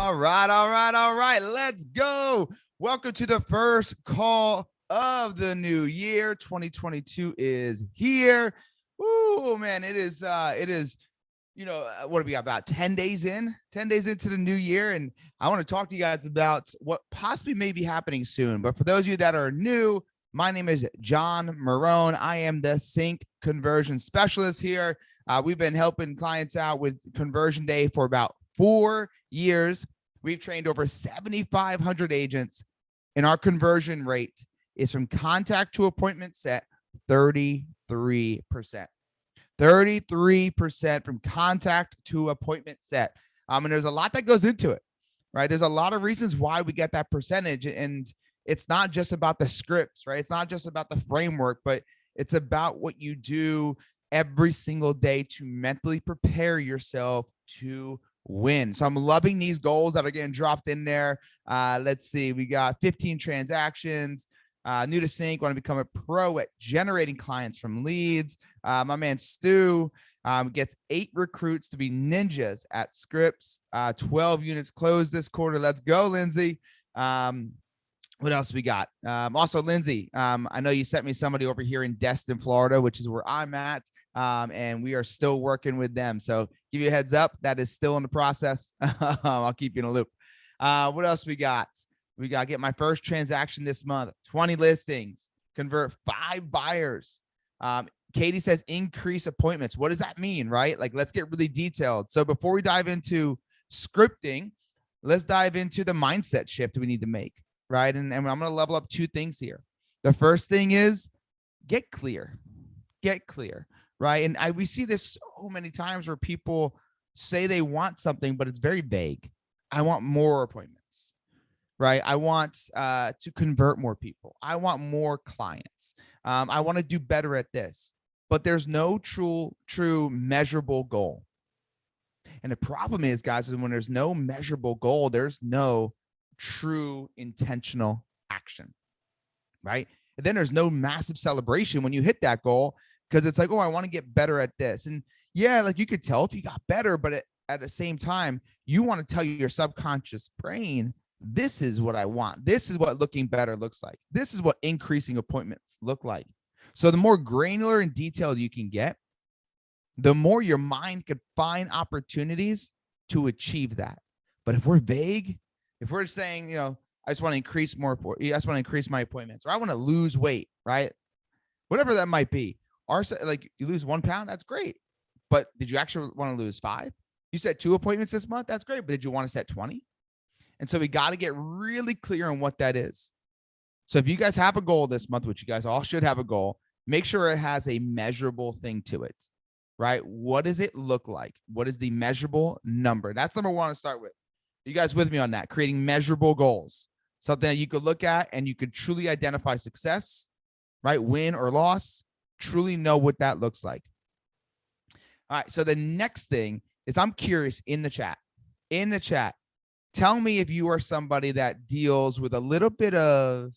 All right. Let's go. Welcome to the first call of the new year. 2022 is here. Ooh, man, what do we got, about 10 days in? 10 days into the new year. And I want to talk to you guys about what possibly may be happening soon. But for those of you that are new, my name is John Marone. I am the CINC conversion specialist here. We've been helping clients out with Conversion Day for about 4 years. We've trained over 7,500 agents, and our conversion rate is from contact to appointment set 33%. 33% from contact to appointment set. And there's a lot that goes into it, right? There's a lot of reasons why we get that percentage. And it's not just about the scripts, right? It's not just about the framework, but it's about what you do every single day to mentally prepare yourself to win. So I'm loving these goals that are getting dropped in there. Let's see, we got 15 transactions, new to CINC, want to become a pro at generating clients from leads. My man Stu gets 8 recruits to be ninjas at scripts, 12 units closed this quarter. Let's go, Lindsay. What else we got? Also, Lindsay, I know you sent me somebody over here in Destin, Florida, which is where I'm at. And we are still working with them. So give you a heads up, that is still in the process. I'll keep you in a loop. What else we got? We got to get my first transaction this month, 20 listings, convert 5 buyers. Katie says increase appointments. What does that mean, right? Like, let's get really detailed. So before we dive into scripting, let's dive into the mindset shift we need to make, right? And I'm going to level up 2 things here. The first thing is get clear, right? And we see this so many times where people say they want something, but it's very vague. I want more appointments, right? I want to convert more people. I want more clients. I want to do better at this, but there's no true measurable goal. And the problem is, guys, is when there's no measurable goal, there's no true intentional action, right? And then there's no massive celebration when you hit that goal, because it's like, oh, I want to get better at this. And yeah, like you could tell if you got better, but at the same time, you want to tell your subconscious brain, this is what I want. This is what looking better looks like. This is what increasing appointments look like. So the more granular and detailed you can get, the more your mind could find opportunities to achieve that. But if we're vague, if we're saying, I just want to increase my appointments, or I want to lose weight, right? Whatever that might be. Like, you lose 1 pound, that's great. But did you actually want to lose 5? You set 2 appointments this month, that's great. But did you want to set 20? And so we got to get really clear on what that is. So if you guys have a goal this month, which you guys all should have a goal, make sure it has a measurable thing to it, right? What does it look like? What is the measurable number? That's number 1 to start with. You guys with me on that? Creating measurable goals, something that you could look at and you could truly identify success, right? Win or loss, truly know what that looks like. All right. So the next thing is, I'm curious in the chat, tell me if you are somebody that deals with a little bit of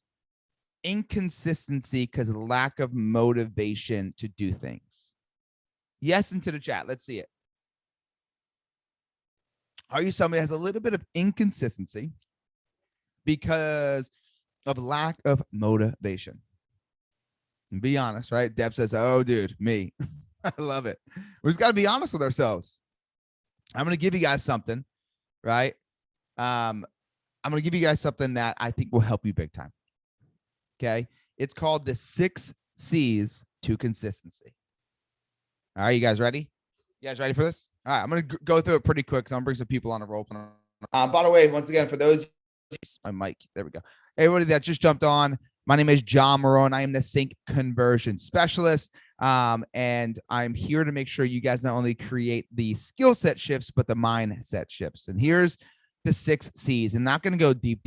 inconsistency because of lack of motivation to do things. Yes, into the chat. Let's see it. Are you somebody that has a little bit of inconsistency because of lack of motivation? And be honest, right? Deb says, oh, dude, me. I love it. We just got to be honest with ourselves. I'm going to give you guys something, right? I'm going to give you guys something that I think will help you big time. Okay. It's called the 6 C's to consistency. All right. You guys ready? You guys ready for this? All right. I'm going to go through it pretty quick, because I'm going to bring some people on a roll. By the way, once again, for those, my mic, there we go. Everybody that just jumped on, my name is John Marone. I am the CINC conversion specialist. And I'm here to make sure you guys not only create the skill set shifts, but the mindset shifts. And here's the 6 C's. And not going to go deep,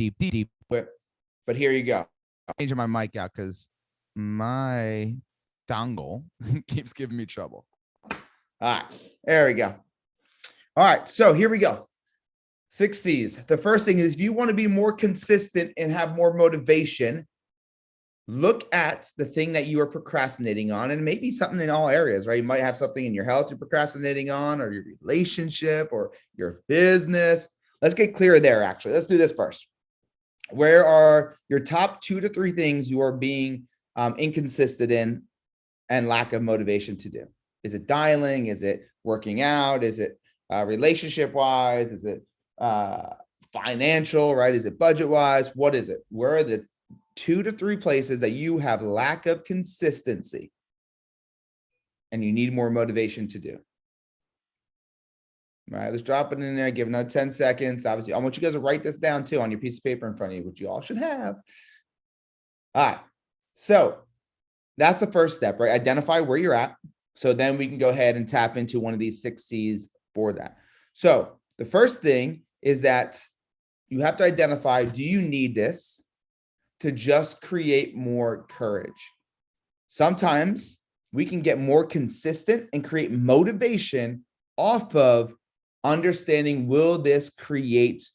but here you go. I'm changing my mic out because my dongle keeps giving me trouble. All right, there we go. All right, so here we go. 6 C's. The first thing is, if you want to be more consistent and have more motivation, look at the thing that you are procrastinating on, and maybe something in all areas, right? You might have something in your health you're procrastinating on, or your relationship, or your business. let's get clear there. Actually, let's do this first. Where are your top 2 to 3 things you are being inconsistent in and lack of motivation to do? Is it dialing? Is it working out? Is it relationship wise? Is it financial, right? Is it budget wise? What is it? Where are the 2 to 3 places that you have lack of consistency and you need more motivation to do? All right, let's drop it in there. Give another 10 seconds. Obviously, I want you guys to write this down too on your piece of paper in front of you, which you all should have. All right, so that's the first step, right? Identify where you're at. So then we can go ahead and tap into one of these 6 C's for that. So the first thing is that you have to identify, do you need this to just create more courage? Sometimes we can get more consistent and create motivation off of understanding, will this create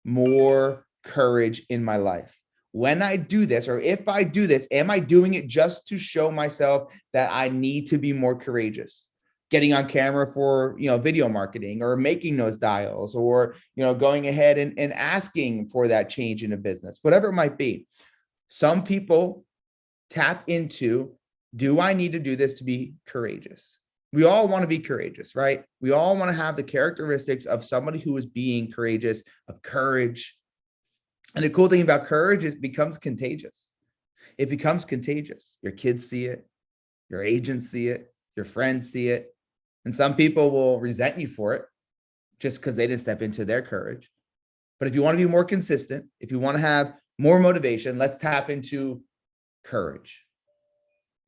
more courage in my life? When I do this, or if I do this, am I doing it just to show myself that I need to be more courageous? Getting on camera for, video marketing, or making those dials, or, going ahead and asking for that change in a business, whatever it might be. Some people tap into, do I need to do this to be courageous? We all want to be courageous, right? We all want to have the characteristics of somebody who is being courageous, of courage. And the cool thing about courage is it becomes contagious. It becomes contagious. Your kids see it, your agents see it, your friends see it. And some people will resent you for it just because they didn't step into their courage. But if you want to be more consistent, if you want to have more motivation, let's tap into courage.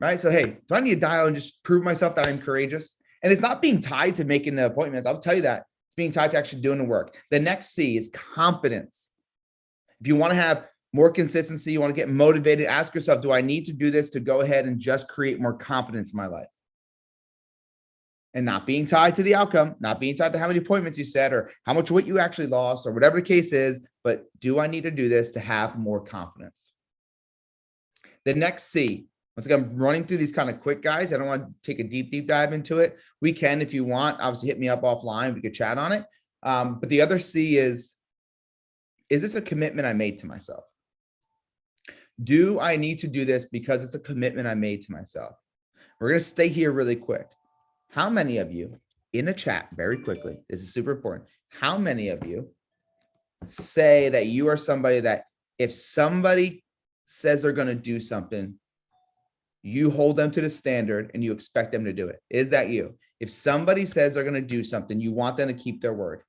Right? So, hey, do I need to dial and just prove myself that I'm courageous? And it's not being tied to making the appointments. I'll tell you that. It's being tied to actually doing the work. The next C is confidence. If you want to have more consistency, you want to get motivated, ask yourself, do I need to do this to go ahead and just create more confidence in my life? And not being tied to the outcome, not being tied to how many appointments you set or how much weight you actually lost or whatever the case is, but do I need to do this to have more confidence? The next C, once again, I'm running through these kind of quick, guys. I don't want to take a deep dive into it. We can, if you want, obviously hit me up offline. We could chat on it. But the other C is this a commitment I made to myself? Do I need to do this because it's a commitment I made to myself? We're going to stay here really quick. How many of you in a chat, very quickly, this is super important. How many of you say that you are somebody that if somebody says they're going to do something, you hold them to the standard and you expect them to do it? Is that you? If somebody says they're going to do something, you want them to keep their word.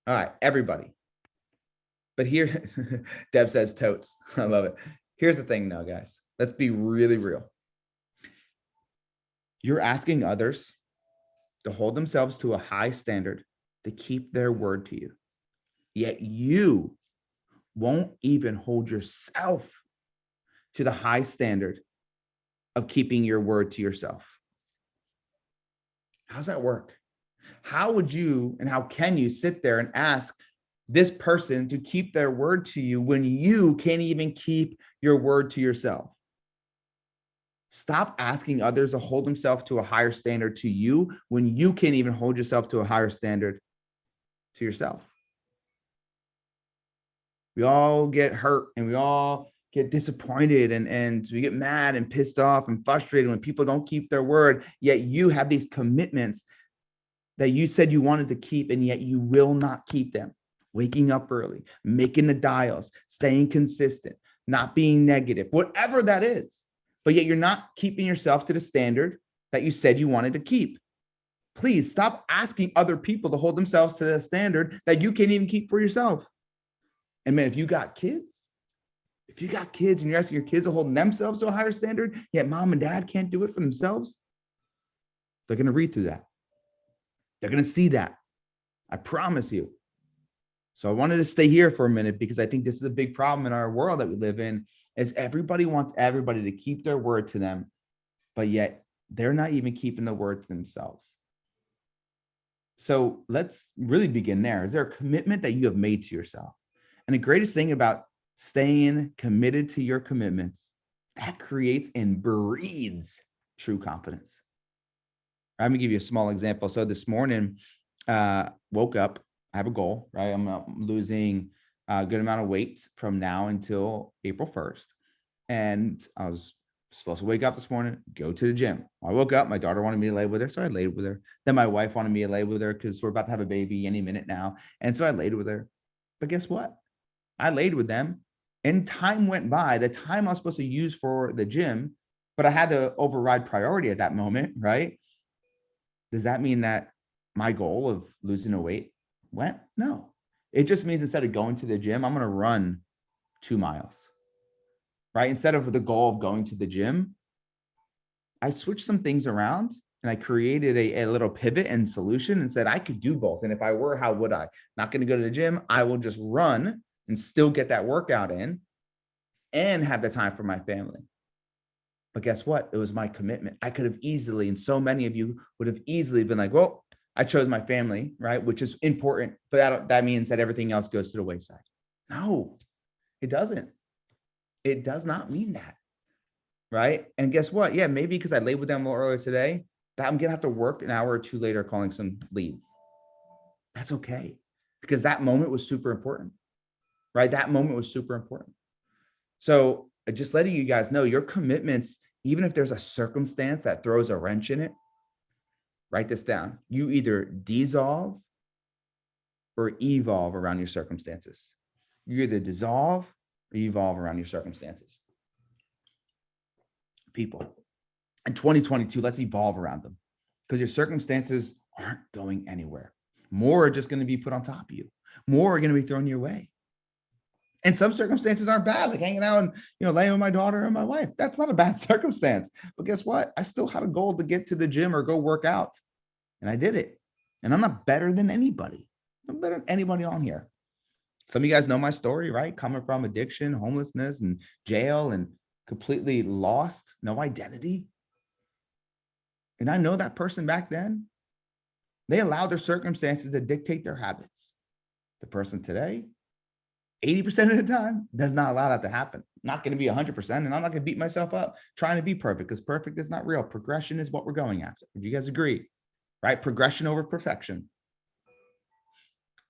All right, everybody. But here, Deb says totes. I love it. Here's the thing now, guys. Let's be really real. You're asking others to hold themselves to a high standard to keep their word to you. Yet you won't even hold yourself to the high standard of keeping your word to yourself. How's that work? How would you and how can you sit there and ask this person to keep their word to you when you can't even keep your word to yourself? Stop asking others to hold themselves to a higher standard to you when you can't even hold yourself to a higher standard to yourself. We all get hurt and we all get disappointed and we get mad and pissed off and frustrated when people don't keep their word, yet you have these commitments that you said you wanted to keep, and yet you will not keep them. Waking up early, making the dials, staying consistent, not being negative, whatever that is. But yet you're not keeping yourself to the standard that you said you wanted to keep. Please stop asking other people to hold themselves to the standard that you can't even keep for yourself. And man, if you got kids and you're asking your kids to hold themselves to a higher standard, yet mom and dad can't do it for themselves, they're going to read through that. They're going to see that. I promise you. So I wanted to stay here for a minute because I think this is a big problem in our world that we live in, is everybody wants everybody to keep their word to them, but yet they're not even keeping the word to themselves. So let's really begin there. Is there a commitment that you have made to yourself? And the greatest thing about staying committed to your commitments, that creates and breeds true confidence. I'm gonna give you a small example. So this morning, woke up, I have a goal, right? I'm losing a good amount of weight from now until April 1st. And I was supposed to wake up this morning, go to the gym. I woke up, my daughter wanted me to lay with her, so I laid with her. Then my wife wanted me to lay with her because we're about to have a baby any minute now. And so I laid with her. But guess what? I laid with them and time went by. The time I was supposed to use for the gym, but I had to override priority at that moment, right? Does that mean that my goal of losing a weight went? No. It just means instead of going to the gym, I'm going to run 2 miles, right? Instead of the goal of going to the gym, I switched some things around and I created a little pivot and solution and said I could do both. And if I were, how would I? Not going to go to the gym. I will just run and still get that workout in and have the time for my family. But guess what? It was my commitment. I could have easily, and so many of you would have easily been like, well, I chose my family, right? Which is important, but that means that everything else goes to the wayside. No, it doesn't. It does not mean that, right? And guess what? Yeah, maybe because I laid with them a little earlier today, that I'm going to have to work an hour or two later calling some leads. That's okay, because that moment was super important, right? That moment was super important. So just letting you guys know your commitments, even if there's a circumstance that throws a wrench in it, write this down. You either dissolve or evolve around your circumstances. You either dissolve or evolve around your circumstances. People, in 2022, let's evolve around them, because your circumstances aren't going anywhere. More are just going to be put on top of you. More are going to be thrown your way. And some circumstances aren't bad, like hanging out and laying with my daughter and my wife. That's not a bad circumstance. But guess what? I still had a goal to get to the gym or go work out. And I did it. And I'm not better than anybody. I'm better than anybody on here. Some of you guys know my story, right? Coming from addiction, homelessness, and jail, and completely lost, no identity. And I know that person back then, they allowed their circumstances to dictate their habits. The person today, 80% of the time, does not allow that to happen. I'm not going to be 100%, and I'm not going to beat myself up trying to be perfect, because perfect is not real. Progression is what we're going after. Would you guys agree? Right? Progression over perfection.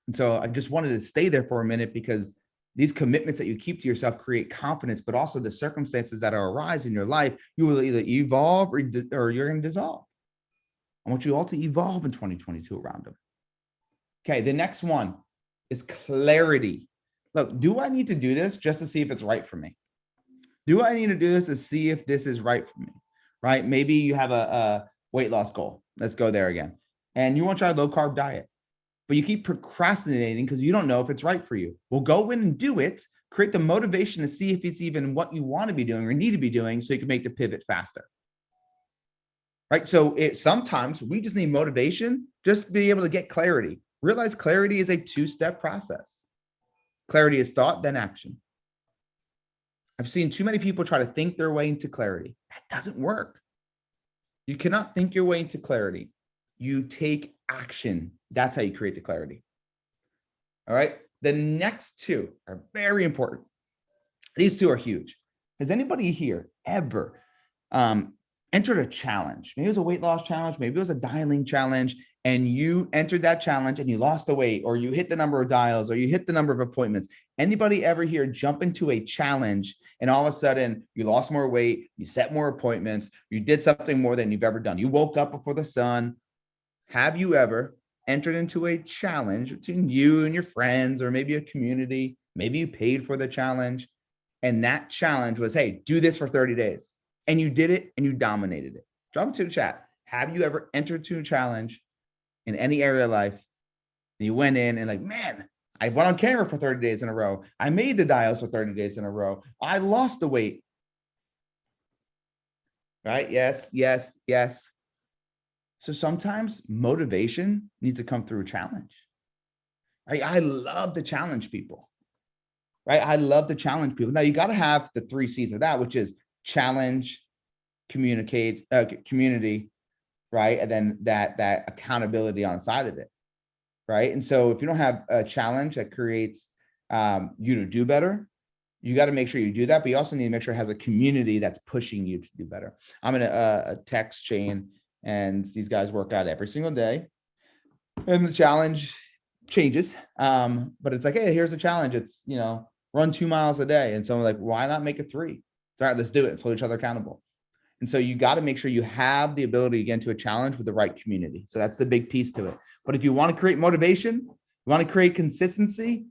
And so I just wanted to stay there for a minute, because these commitments that you keep to yourself create confidence, but also the circumstances that arise in your life, you will either evolve or you're going to dissolve. I want you all to evolve in 2022 around them. Okay, the next one is clarity. Look, do I need to do this just to see if it's right for me? Do I need to do this to see if this is right for me? Right? Maybe you have a weight loss goal. Let's go there again. And you want to try a low carb diet, but you keep procrastinating because you don't know if it's right for you. Well, go in and do it. Create the motivation to see if it's even what you want to be doing or need to be doing, so you can make the pivot faster. Right? So sometimes we just need motivation just to be able to get clarity. Realize clarity is a 2-step process. Clarity is thought, then action. I've seen too many people try to think their way into clarity. That doesn't work. You cannot think your way into clarity. You take action. That's how you create the clarity. All right. The next two are very important. These two are huge. Has anybody here ever entered a challenge? Maybe it was a weight loss challenge. Maybe it was a dialing challenge. And you entered that challenge and you lost the weight, or you hit the number of dials, or you hit the number of appointments. Anybody ever here jump into a challenge and all of a sudden you lost more weight, you set more appointments, you did something more than you've ever done. You woke up before the sun. Have you ever entered into a challenge between you and your friends, or maybe a community? Maybe you paid for the challenge, and that challenge was, hey, do this for 30 days. And you did it and you dominated it. Drop it to the chat. Have you ever entered into a challenge in any area of life, and you went in and like, man, I went on camera for 30 days in a row. I made the dials for 30 days in a row. I lost the weight. Right? Yes, yes, yes. So sometimes motivation needs to come through a challenge. Right? I love to challenge people. Right? I love to challenge people. Now you got to have the 3 C's of that, which is challenge, communicate, community, right? And then that accountability on the side of it, right? And so if you don't have a challenge that creates you to do better, you got to make sure you do that, but you also need to make sure it has a community that's pushing you to do better. I'm in a text chain and these guys work out every single day. And the challenge changes. But it's like, hey, here's a challenge. It's, run 2 miles a day. And someone's like, why not make it 3? All right, let's do it. Let's hold each other accountable. And so you got to make sure you have the ability to get into a challenge with the right community. So that's the big piece to it. But if you want to create motivation, you want to create consistency,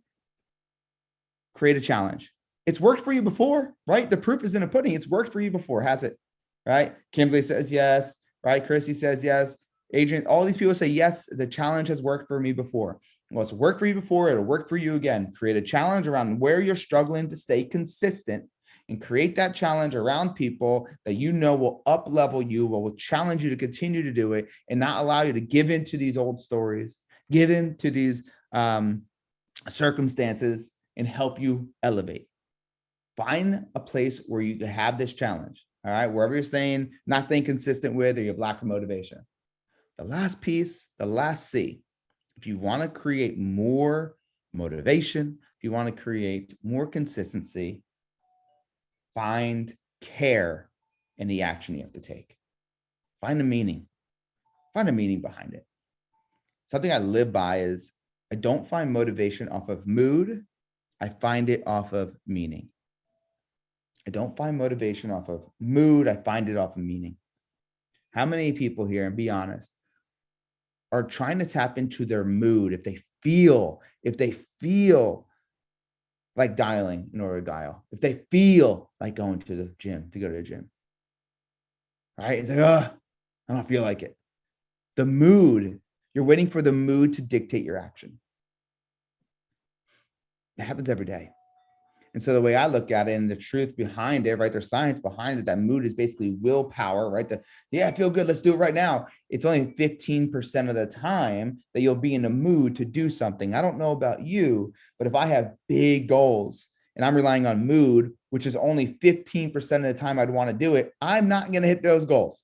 create a challenge. It's worked for you before, right? The proof is in the pudding. It's worked for you before, has it? Right? Kimberly says yes, right? Chrissy says yes. Adrian, all these people say yes, the challenge has worked for me before. Well, it's worked for you before, it'll work for you again. Create a challenge around where you're struggling to stay consistent, and create that challenge around people that will up level you, will challenge you to continue to do it, and not allow you to give into these old stories, give into these circumstances, and help you elevate. Find a place where you can have this challenge. All right, wherever you're not staying consistent with, or you have lack of motivation. The last piece, the last C, if you want to create more motivation, if you want to create more consistency, find care in the action you have to take. Find a meaning behind it. Something I live by is I don't find motivation off of mood. I find it off of meaning. I don't find motivation off of mood. I find it off of meaning. How many people here, and be honest, are trying to tap into their mood if they feel like dialing in order to dial, if they feel like going to the gym, to go to the gym, right? It's like, I don't feel like it. The mood, you're waiting for the mood to dictate your action. It happens every day. And so the way I look at it, and the truth behind it, right? There's science behind it. That mood is basically willpower, right? I feel good. Let's do it right now. It's only 15% of the time that you'll be in the mood to do something. I don't know about you, but if I have big goals and I'm relying on mood, which is only 15% of the time I'd want to do it, I'm not going to hit those goals.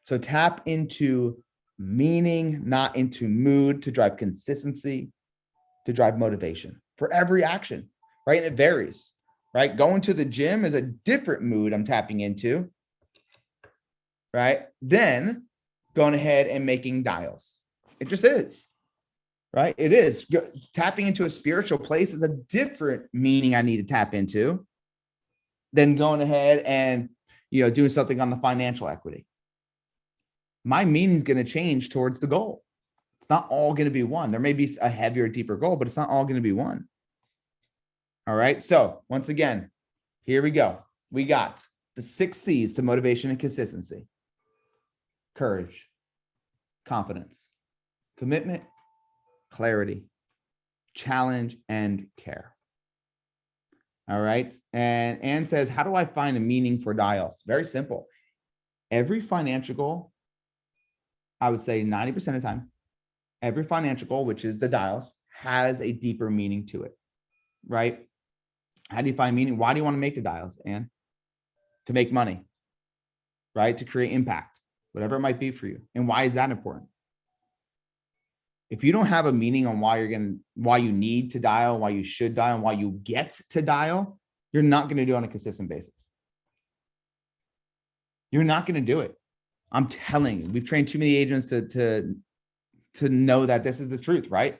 So tap into meaning, not into mood, to drive consistency, to drive motivation for every action. Right? And it varies, right? Going to the gym is a different mood I'm tapping into, right? Then going ahead and making dials. It just is, right? It is. Tapping into a spiritual place is a different meaning I need to tap into than going ahead and, doing something on the financial equity. My meaning is going to change towards the goal. It's not all going to be one. There may be a heavier, deeper goal, but it's not all going to be one. All right. So once again, here we go. We got the 6 C's to motivation and consistency: courage, confidence, commitment, clarity, challenge, and care. All right. And Anne says, how do I find a meaning for dials? Very simple. Every financial goal, I would say 90% of the time, every financial goal, which is the dials, has a deeper meaning to it, right? How do you find meaning? Why do you want to make the dials, Anne? To make money, right? To create impact, whatever it might be for you. And why is that important? If you don't have a meaning on why you need to dial, why you should dial, and why you get to dial, you're not going to do it on a consistent basis. You're not going to do it. I'm telling you, we've trained too many agents to know that this is the truth, right?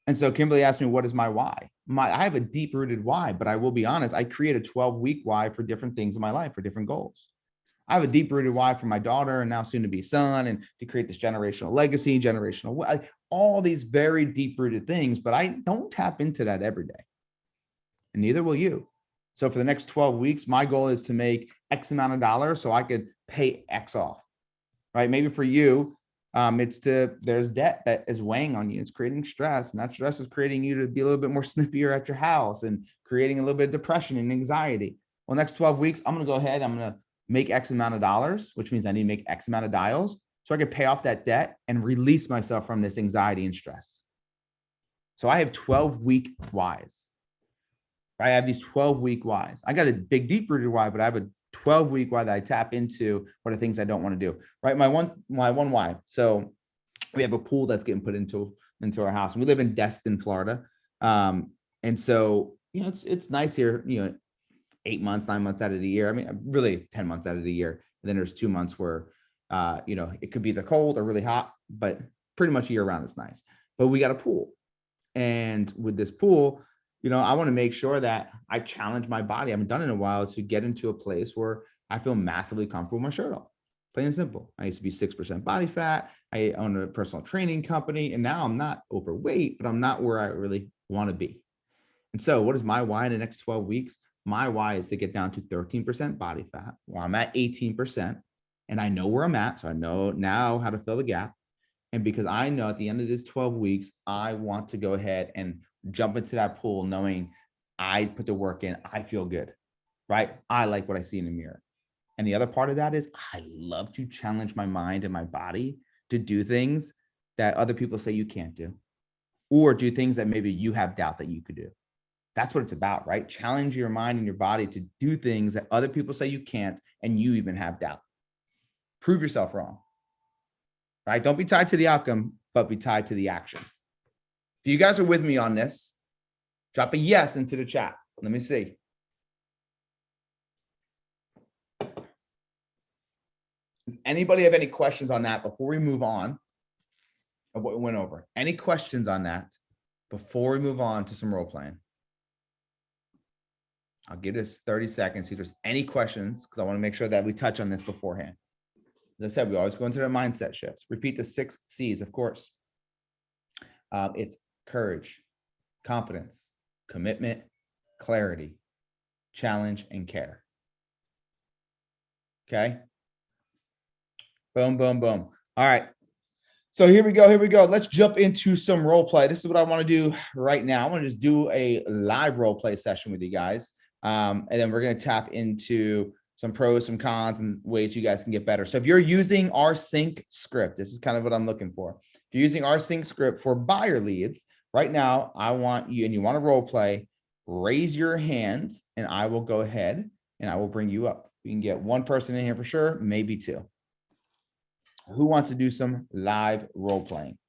And so Kimberly asked me, what is my why? I have a deep-rooted why, but I will be honest, I create a 12-week why for different things in my life, for different goals. I have a deep-rooted why for my daughter and now soon-to-be son, and to create this generational legacy, all these very deep-rooted things, but I don't tap into that every day. And neither will you. So for the next 12 weeks, my goal is to make X amount of dollars so I could pay X off, right? Maybe for you, there's debt that is weighing on you. It's creating stress, and that stress is creating you to be a little bit more snippier at your house and creating a little bit of depression and anxiety. Well, next 12 weeks, I'm going to go ahead. I'm going to make X amount of dollars, which means I need to make X amount of dials so I can pay off that debt and release myself from this anxiety and stress. So I have 12-week whys. Right? I have these 12-week whys. I got a big, deep-rooted why, but I have a 12-week why that I tap into what are things I don't want to do, right? My one why. So we have a pool that's getting put into our house, and we live in Destin, Florida. And so, it's nice here, 8 months, 9 months out of the year. I mean, really 10 months out of the year. And then there's 2 months where, it could be the cold or really hot, but pretty much year round is nice. But we got a pool. And with this pool, I want to make sure that I challenge my body. I haven't done it in a while to get into a place where I feel massively comfortable with my shirt off. Plain and simple. I used to be 6% body fat. I own a personal training company, and now I'm not overweight, but I'm not where I really want to be. And so what is my why in the next 12 weeks? My why is to get down to 13% body fat, where I'm at 18%. And I know where I'm at. So I know now how to fill the gap. And because I know at the end of this 12 weeks, I want to go ahead and jump into that pool knowing I put the work in, I feel good, right? I like what I see in the mirror. And the other part of that is I love to challenge my mind and my body to do things that other people say you can't do, or do things that maybe you have doubt that you could do. That's what it's about, right? Challenge your mind and your body to do things that other people say you can't, and you even have doubt. Prove yourself wrong, right? Don't be tied to the outcome, but be tied to the action. If you guys are with me on this, drop a yes into the chat. Let me see. Does anybody have any questions on that before we move on of what we went over? Any questions on that before we move on to some role playing? I'll give this 30 seconds. See if there's any questions, because I want to make sure that we touch on this beforehand. As I said, we always go into the mindset shifts. Repeat the 6 C's, of course. It's courage, confidence, commitment, clarity, challenge, and care. Okay. Boom, boom, boom. All right. So here we go. Here we go. Let's jump into some role play. This is what I want to do right now. I want to just do a live role play session with you guys. And then we're going to tap into some pros, some cons, and ways you guys can get better. So if you're using our CINC script, this is kind of what I'm looking for. If you're using our CINC script for buyer leads, right now, I want you, and you want to role play, raise your hands, and I will go ahead and I will bring you up. We can get one person in here for sure, maybe 2. Who wants to do some live role playing?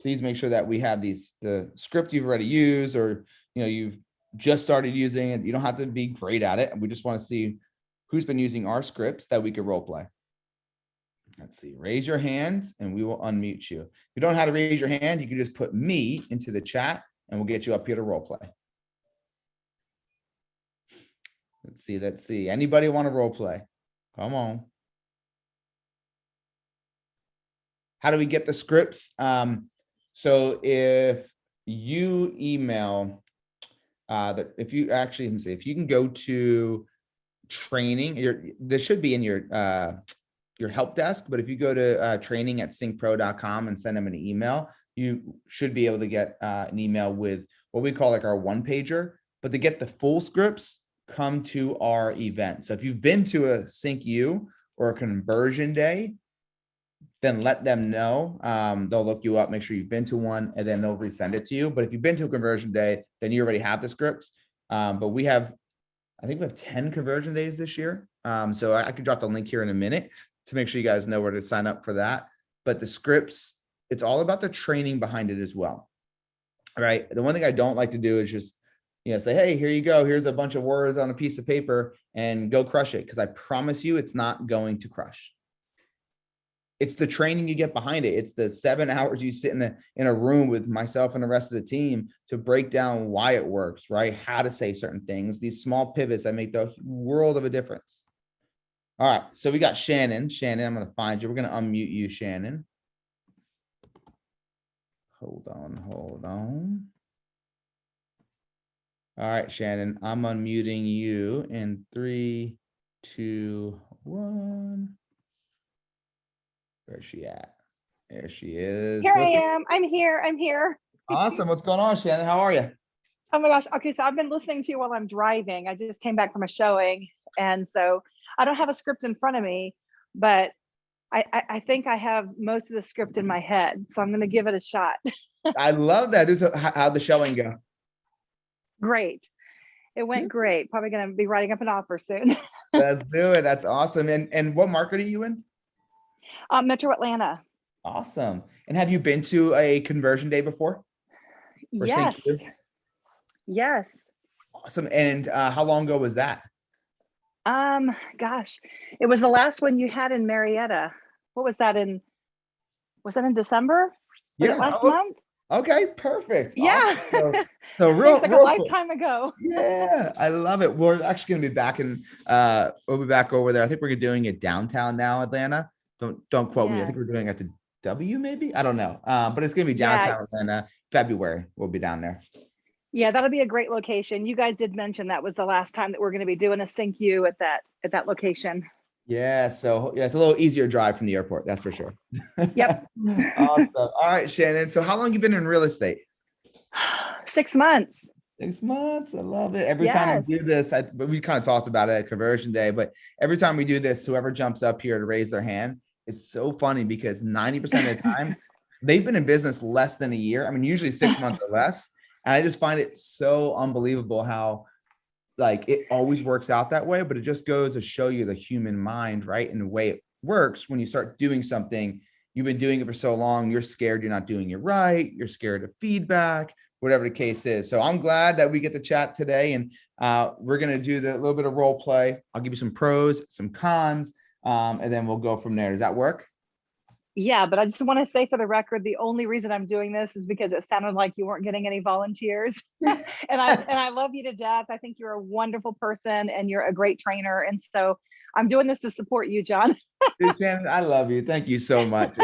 Please make sure that we have the script you've already used, or you've just started using it. You don't have to be great at it. We just want to see who's been using our scripts that we could role play. Let's see. Raise your hands and we will unmute you. If you don't know how to raise your hand, you can just put me into the chat and we'll get you up here to role play. Let's see. Let's see. Anybody want to role play? Come on. How do we get the scripts? So if you email, if you actually, let me see, if you can go to training, this should be in your help desk, but if you go to training@cincpro.com and send them an email, you should be able to get an email with what we call like our one pager. But to get the full scripts, come to our event. So if you've been to a CINC or a conversion day, then let them know. They'll look you up, make sure you've been to one, and then they'll resend it to you. But if you've been to a conversion day, then you already have the scripts. But we have, I think we have 10 conversion days this year. So I could drop the link here in a minute to make sure you guys know where to sign up for that. But the scripts, it's all about the training behind it as well. All right. The one thing I don't like to do is just, say, hey, here you go. Here's a bunch of words on a piece of paper and go crush it. Because I promise you, it's not going to crush. It's the training you get behind it. It's the 7 hours you sit in a room with myself and the rest of the team to break down why it works, right? How to say certain things, these small pivots that make the world of a difference. All right. So we got Shannon. Shannon, I'm going to find you. We're going to unmute you, Shannon. Hold on. All right, Shannon, I'm unmuting you in 3, 2, 1. Where's she at? There she is. Here I am. I'm here. Awesome. What's going on, Shannon? How are you? Oh my gosh. Okay. So I've been listening to you while I'm driving. I just came back from a showing. And so I don't have a script in front of me, but I think I have most of the script in my head. So I'm going to give it a shot. I love that. How'd the showing go? Great. It went great. Probably going to be writing up an offer soon. Let's do it. That's awesome. And what market are you in? Metro Atlanta. Awesome. And have you been to a conversion day before? Yes. Awesome. And how long ago was that? Gosh, it was the last one you had in Marietta. What was that in December? Was it Yeah. last month? Okay, perfect. Awesome. Yeah. So Seems real, like a real quick. lifetime ago. Yeah, I love it. We're actually gonna be back we'll be back over there. I think we're doing it downtown now, Atlanta. Don't quote me. I Yeah. think we're doing it at the W, maybe. I don't know. But it's gonna be Yeah. downtown Atlanta, February. We'll be down there. Yeah, that'll be a great location. You guys did mention that was the last time that we're going to be doing a CINC at that location. Yeah, so yeah, it's a little easier drive from the airport, that's for sure. Yep. Awesome. All right, Shannon. So how long you been in real estate? 6 months. 6 months. I love it. Every time we Yes. do this, but we kind of talked about it at conversion day, but every time we do this, whoever jumps up here to raise their hand, it's so funny because 90% of the time they've been in business less than a year. I mean, usually 6 months or less. And I just find it so unbelievable how like it always works out that way, but it just goes to show you the human mind, right? And the way it works when you start doing something, you've been doing it for so long, you're scared you're not doing it right, you're scared of feedback, whatever the case is. So I'm glad that we get to chat today, and we're going to do the little bit of role play. I'll give you some pros, some cons, and then we'll go from there. Does that work? Yeah, but I just want to say for the record, the only reason I'm doing this is because it sounded like you weren't getting any volunteers. and I love you to death. I think you're a wonderful person and you're a great trainer. And so I'm doing this to support you, John. Dude, Shannon, I love you. Thank you so much.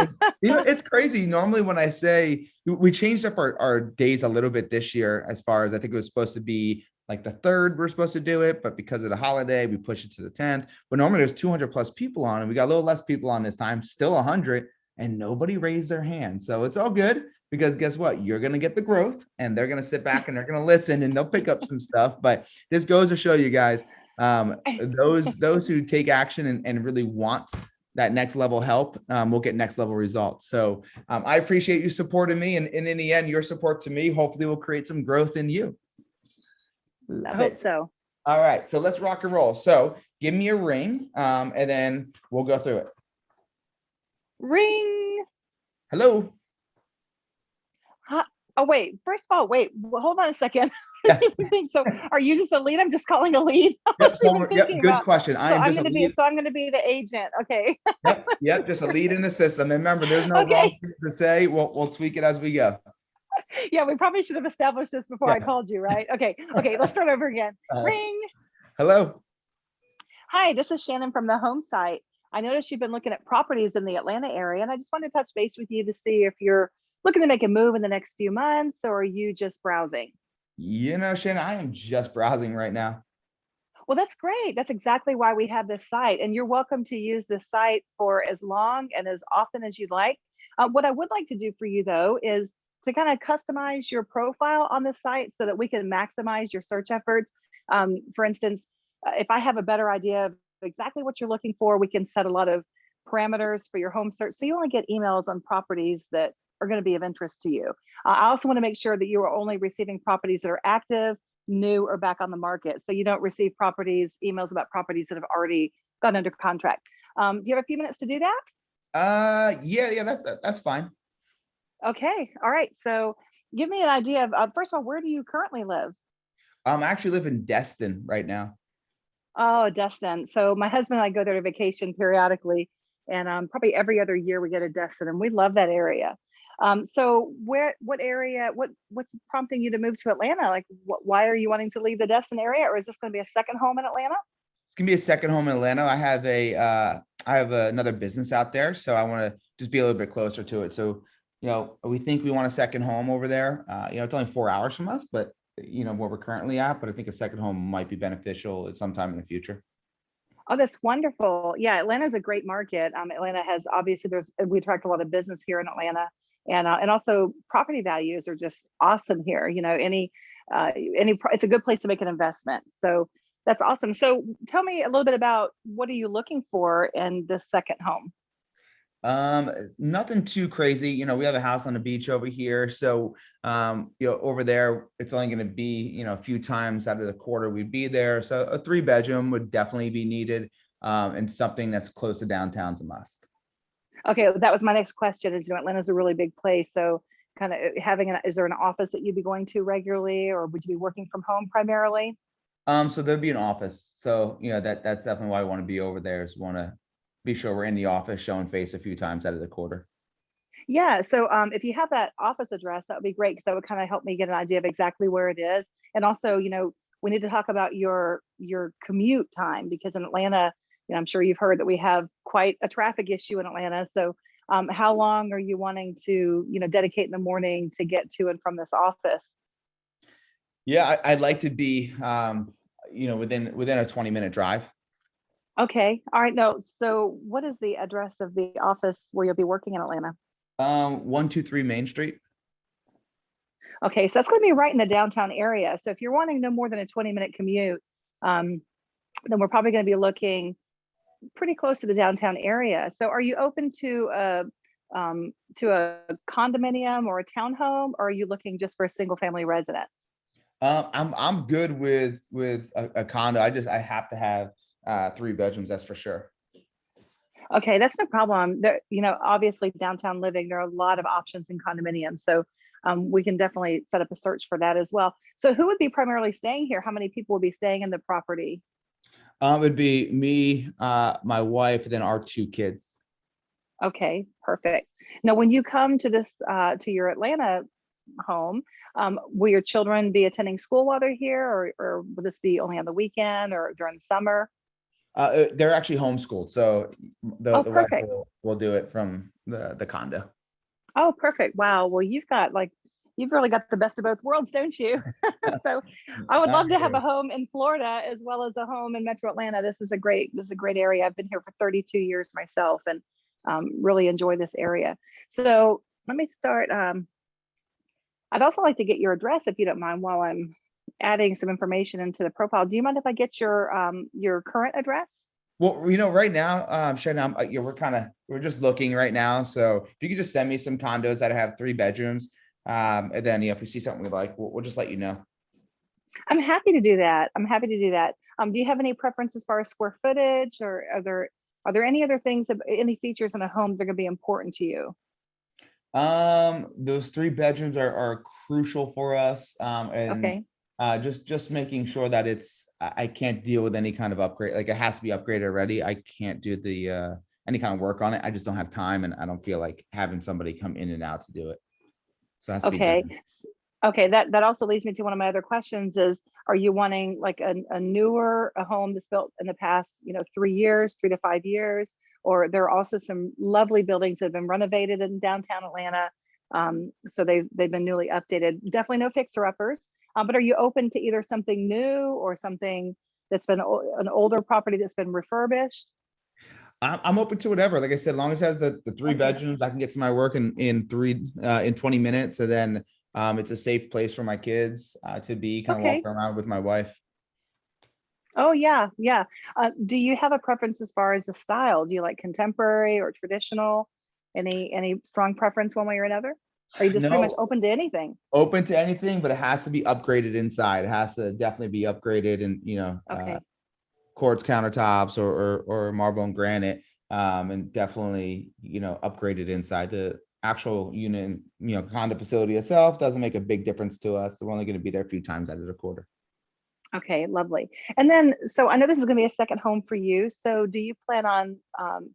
It's crazy. Normally, when I say we changed up our days a little bit this year, as far as I think it was supposed to be like the third, we're supposed to do it, but because of the holiday, we pushed it to the 10th. But normally there's 200 plus people on, and we got a little less people on this time, still 100, and nobody raised their hand. So it's all good because guess what? You're going to get the growth, and they're going to sit back and they're going to listen and they'll pick up some stuff. But this goes to show you guys, those who take action and really want that next level help will get next level results. So I appreciate you supporting me, and in the end, your support to me hopefully will create some growth in you. I Love hope it. so. All right, so let's rock and roll. So give me a ring, and then we'll go through it. Ring. Hello. Huh? Oh, wait. First of all, hold on a second. Yeah. So are you just a lead? I'm just calling a lead. Good question. I am just a lead. So I'm going to be the agent. Okay. Yep, just a lead in the system. And remember, there's no Okay. wrong thing to say. We'll tweak it as we go. Yeah, we probably should have established this before I called you, right? Okay, let's start over again. Ring. Hello. Hi, this is Shannon from the home site. I noticed you've been looking at properties in the Atlanta area, and I just wanted to touch base with you to see if you're looking to make a move in the next few months, or are you just browsing? Shannon, I am just browsing right now. Well, that's great. That's exactly why we have this site, and you're welcome to use this site for as long and as often as you'd like. What I would like to do for you, though, is to kind of customize your profile on this site so that we can maximize your search efforts. For instance, if I have a better idea of exactly what you're looking for, we can set a lot of parameters for your home search. So you only get emails on properties that are going to be of interest to you. I also want to make sure that you are only receiving properties that are active, new, or back on the market. So you don't receive emails about properties that have already gone under contract. Do you have a few minutes to do that? Yeah, that's fine. Okay. All right. So give me an idea of first of all, where do you currently live? I actually live in Destin right now. Oh, Destin. So my husband and I go there to vacation periodically, and probably every other year we go to Destin, and we love that area. So what area, what's prompting you to move to Atlanta? Like, why are you wanting to leave the Destin area, or is this going to be a second home in Atlanta? It's gonna be a second home in Atlanta. I have another business out there, so I want to just be a little bit closer to it. So, we think we want a second home over there. It's only 4 hours from us, but where we're currently at. But I think a second home might be beneficial at some time in the future. Oh, that's wonderful. Yeah, Atlanta is a great market. Atlanta has obviously we attract a lot of business here in Atlanta, and also property values are just awesome here. It's a good place to make an investment. So that's awesome. So tell me a little bit about what are you looking for in this second home? Nothing too crazy. We have a house on the beach over here. So, over there, it's only going to be, a few times out of the quarter we'd be there. So a 3-bedroom would definitely be needed. And something that's close to downtown's a must. Okay. That was my next question is, Atlanta's a really big place. So kind of is there an office that you'd be going to regularly, or would you be working from home primarily? So there'd be an office. So, that's definitely why I want to be over there, is want to be sure we're in the office, showing face a few times out of the quarter. Yeah. So if you have that office address, that would be great because that would kind of help me get an idea of exactly where it is. And also, we need to talk about your commute time because in Atlanta, I'm sure you've heard that we have quite a traffic issue in Atlanta. So how long are you wanting to, dedicate in the morning to get to and from this office? Yeah, I'd like to be, within a 20-minute drive. Okay. All right. No. So what is the address of the office where you'll be working in Atlanta? 123 Main Street. Okay, so that's going to be right in the downtown area. So if you're wanting no more than a 20-minute commute, then we're probably going to be looking pretty close to the downtown area. So are you open to a condominium or a townhome, or are you looking just for a single family residence? I'm good with a condo. I have to have 3 bedrooms, that's for sure. Okay, that's no problem. There, obviously downtown living, there are a lot of options in condominiums. So we can definitely set up a search for that as well. So who would be primarily staying here? How many people would be staying in the property? It'd be me, my wife, and then our 2 kids. Okay, perfect. Now, when you come to to your Atlanta home, will your children be attending school while they're here, or will this be only on the weekend or during the summer? They're actually homeschooled, so Oh, the wife perfect. will do it from the condo. Oh, perfect. Wow. Well, you've really got the best of both worlds, don't you? So I would Not love to have a true. home in Florida as well as a home in Metro Atlanta. This is a great area. I've been here for 32 years myself and really enjoy this area. So let me start. I'd also like to get your address if you don't mind while I'm adding some information into the profile. Do you mind if I get your current address? Well, right now, Shannon, we're just looking right now. So if you could just send me some condos that have 3 bedrooms, and then if we see something we like, we'll just let you know. I'm happy to do that. I'm happy to do that. Do you have any preference as far as square footage, or are there any other things, any features in a home that are going to be important to you? Those 3 bedrooms are crucial for us. And Okay. just making sure that I can't deal with any kind of upgrade. Like, it has to be upgraded already. I can't do the any kind of work on it. I just don't have time, and I don't feel like having somebody come in and out to do it. So it has to be Okay. done. Okay. That also leads me to one of my other questions is, are you wanting like a home that's built in the past, 3 years, 3 to 5 years, or there are also some lovely buildings that have been renovated in downtown Atlanta. So they've been newly updated. Definitely no fixer uppers. But are you open to either something new or something that's been an older property that's been refurbished? I'm open to whatever. Like I said, as long as it has the three Okay. bedrooms, I can get to my work in 20 minutes. So then it's a safe place for my kids to be kind of Okay. walking around with my wife. Oh yeah, yeah. Do you have a preference as far as the style? Do you like contemporary or traditional? Any strong preference one way or another? Are you just pretty much No, open to anything? open to anything, but it has to be upgraded inside. It has to definitely be upgraded, and Okay. quartz countertops or marble and granite, and definitely upgraded inside. The actual unit, condo facility itself doesn't make a big difference to us. So we're only going to be there a few times out of the quarter. Okay, lovely. And then, so I know this is going to be a second home for you. So do you plan on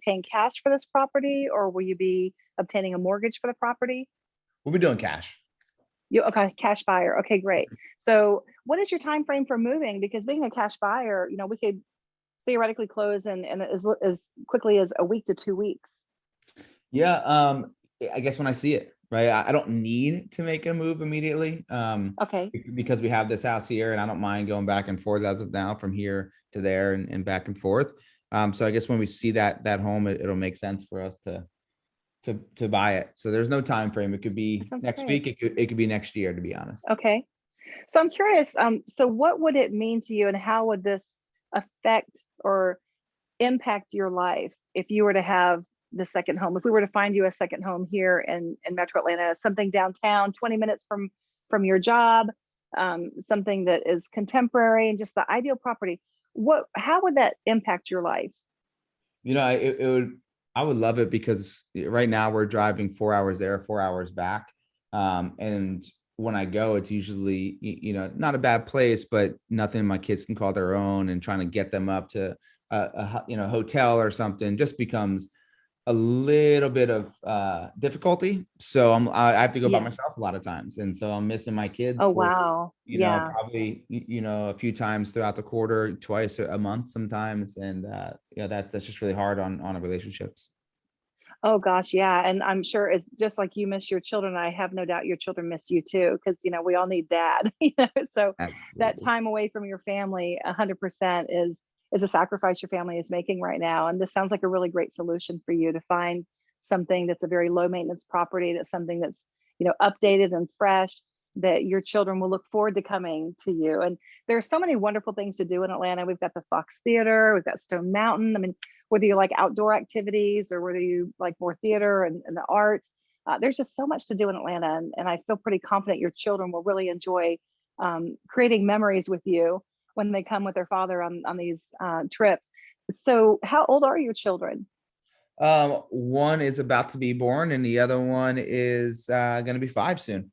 paying cash for this property, or will you be obtaining a mortgage for the property? We'll be doing cash. You okay, cash buyer. Okay, great. So what is your time frame for moving? Because being a cash buyer, we could theoretically close in as quickly as a week to 2 weeks. Yeah, I guess when I see it, right? I don't need to make a move immediately, Okay. because we have this house here, and I don't mind going back and forth as of now from here to there and back and forth. So I guess when we see that home, it'll make sense for us to buy it. So there's no time frame. It could That be sounds next great. week. It could be next year, to be honest. Okay. So I'm curious, so what would it mean to you and how would this affect or impact your life if you were to have the second home? If we were to find you a second home here in Metro Atlanta, something downtown, 20 minutes from your job, something that is contemporary and just the ideal property, how would that impact your life? It would. I would love it because right now we're driving 4 hours there, 4 hours back, and when I go, it's usually, not a bad place, but nothing my kids can call their own, and trying to get them up to a hotel or something just becomes a little bit of difficulty. So I have to go by Yeah. myself a lot of times. And so I'm missing my kids Oh, for, wow. Yeah. probably, a few times throughout the quarter, twice a month sometimes. And that's just really hard on our relationships. Oh gosh, yeah. And I'm sure it's just like you miss your children. I have no doubt your children miss you too, because we all need dad. So that Absolutely. time away from your family 100% is a sacrifice your family is making right now. And this sounds like a really great solution for you to find something that's a very low maintenance property, that's something that's, updated and fresh, that your children will look forward to coming to you. And there are so many wonderful things to do in Atlanta. We've got the Fox Theater, we've got Stone Mountain. I mean, whether you like outdoor activities or whether you like more theater and the arts, there's just so much to do in Atlanta. And I feel pretty confident your children will really enjoy creating memories with you when they come with their father on these trips. So how old are your children? One is about to be born, and the other one is going to be 5 soon.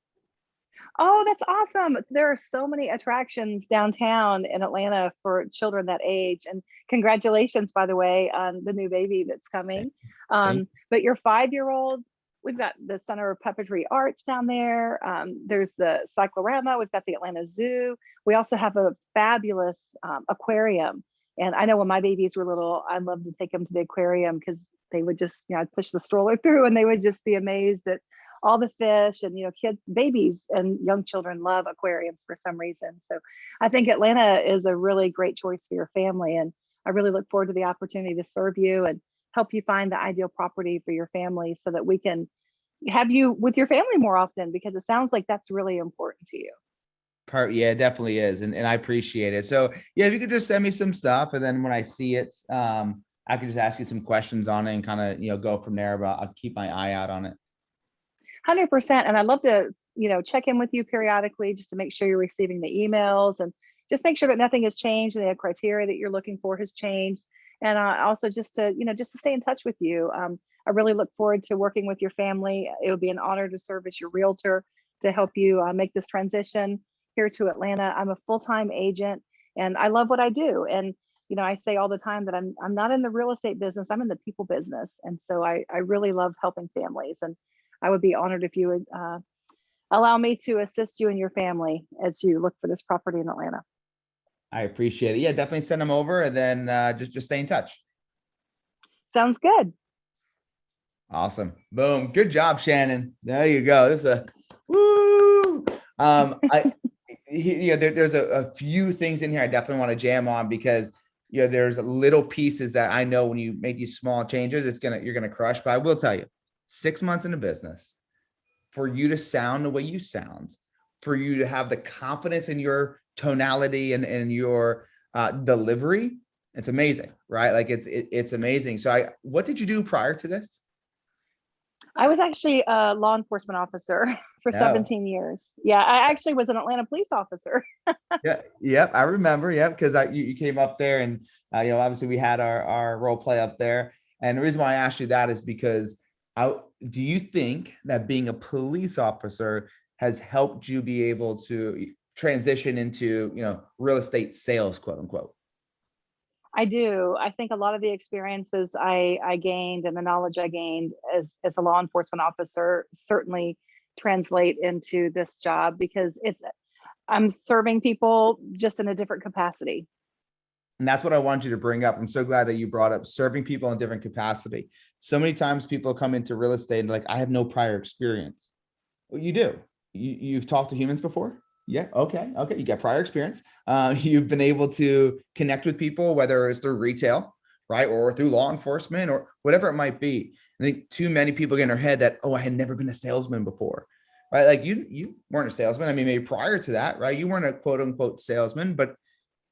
Oh, that's awesome. There are so many attractions downtown in Atlanta for children that age. And congratulations, by the way, on the new baby that's Thank coming. thank But your 5-year-old, we've got the Center of Puppetry Arts down there. There's the Cyclorama. We've got the Atlanta Zoo. We also have a fabulous aquarium. And I know when my babies were little, I loved to take them to the aquarium because they would just, I'd push the stroller through and they would just be amazed at all the fish. And kids, babies and young children love aquariums for some reason. So I think Atlanta is a really great choice for your family, and I really look forward to the opportunity to serve you and help you find the ideal property for your family so that we can have you with your family more often, because it sounds like that's really important to you. Yeah, it definitely is. And I appreciate it. So yeah, if you could just send me some stuff, and then when I see it, I could just ask you some questions on it and kind of, go from there, but I'll keep my eye out on it. 100%. And I'd love to, check in with you periodically just to make sure you're receiving the emails, and just make sure that nothing has changed and the criteria that you're looking for has changed. And also just to stay in touch with you. I really look forward to working with your family. It would be an honor to serve as your realtor to help you make this transition here to Atlanta. I'm a full-time agent and I love what I do. And I say all the time that I'm not in the real estate business. I'm in the people business. And so I really love helping families. And I would be honored if you would allow me to assist you and your family as you look for this property in Atlanta. I appreciate it. Yeah, definitely send them over, and then just stay in touch. Sounds good. Awesome. Boom. Good job, Shannon. There you go. This is a woo. There's a few things in here I definitely want to jam on, because there's little pieces that I know when you make these small changes, you're gonna crush. But I will tell you, 6 months in a business, for you to sound the way you sound, for you to have the confidence in your tonality and your delivery, it's amazing, right? Like it's amazing. So what did you do prior to this? I was actually a law enforcement officer for No. 17 years. Yeah, I actually was an Atlanta police officer. Yeah. Yep. I remember. Yep. Because you came up there, and obviously we had our role play up there. And the reason why I asked you that is because do you think that being a police officer has helped you be able to transition into, real estate sales, quote unquote? I do. I think a lot of the experiences I gained and the knowledge I gained as a law enforcement officer certainly translate into this job, because I'm serving people just in a different capacity. And that's what I wanted you to bring up. I'm so glad that you brought up serving people in different capacity. So many times people come into real estate and like, I have no prior experience. Well, you do. You've talked to humans before? Yeah. Okay. You got prior experience. You've been able to connect with people, whether it's through retail, right, or through law enforcement or whatever it might be. I think too many people get in their head that, oh, I had never been a salesman before, right? Like you weren't a salesman. I mean, maybe prior to that, right? You weren't a quote unquote salesman, but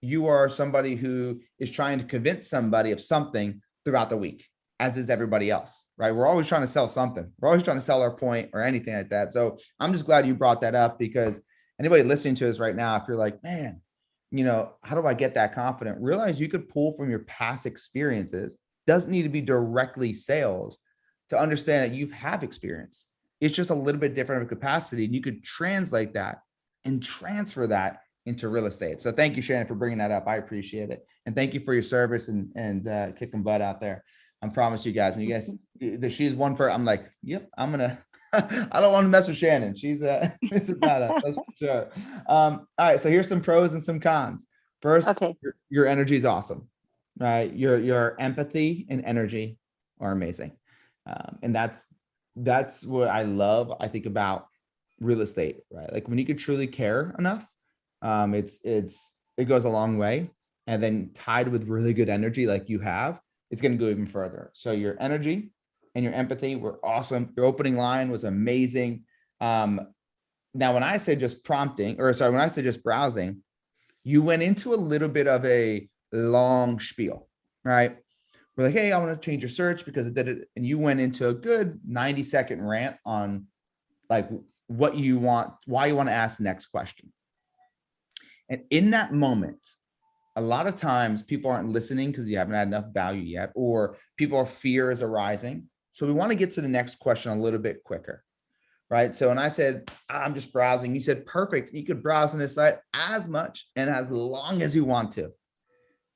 you are somebody who is trying to convince somebody of something throughout the week, as is everybody else, right? We're always trying to sell something. We're always trying to sell our point or anything like that. So I'm just glad you brought that up, because anybody listening to us right now, if you're like, man, how do I get that confident? Realize you could pull from your past experiences. Doesn't need to be directly sales to understand that you have experience. It's just a little bit different of capacity, and you could translate that and transfer that into real estate. So thank you, Shannon, for bringing that up. I appreciate it. And thank you for your service and kicking butt out there. I promise you guys, when you guys, she's one for, I'm like, yep, I'm gonna, I don't want to mess with Shannon. She's Mr. Badass, that's for sure. All right, so here's some pros and some cons. First, Okay. your energy is awesome, right? Your empathy and energy are amazing. And that's what I love, I think, about real estate, right? Like when you could truly care enough, it goes a long way. And then tied with really good energy like you have, it's going to go even further. So your energy and your empathy were awesome. Your opening line was amazing. Now, when I say just prompting, or sorry, when I say just browsing, you went into a little bit of a long spiel, right? We're like, hey, I want to change your search because it did it. And you went into a good 90-second rant on like what you want, why you want to ask the next question. And in that moment, a lot of times people aren't listening because you haven't had enough value yet, or fear is arising. So we want to get to the next question a little bit quicker, right? So when I said, I'm just browsing, you said, perfect. You could browse on this site as much and as long as you want to.